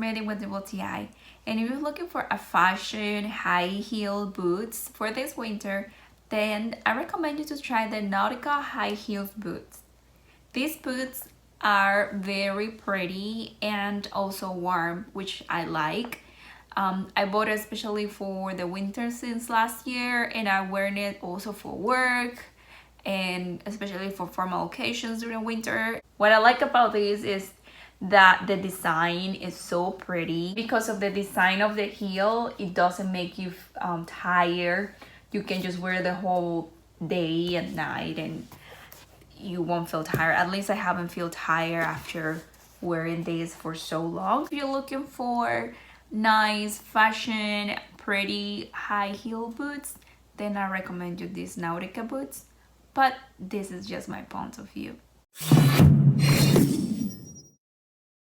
made it with the Bootie. And if you're looking for a fashion high heel boots for this winter, then I recommend you to try the Nautica high heels boots. These boots are very pretty and also warm, which I like. I bought it especially for the winter since last year, and I wear it also for work and especially for formal occasions during winter. What I like about this is that the design is so pretty. Because of the design of the heel, it doesn't make you tired. You can just wear the whole day and night and you won't feel tired. At least I haven't feel tired after wearing this for so long. If you're looking for nice fashion pretty high heel boots, then I recommend you these Nautica boots, but this is just my point of view.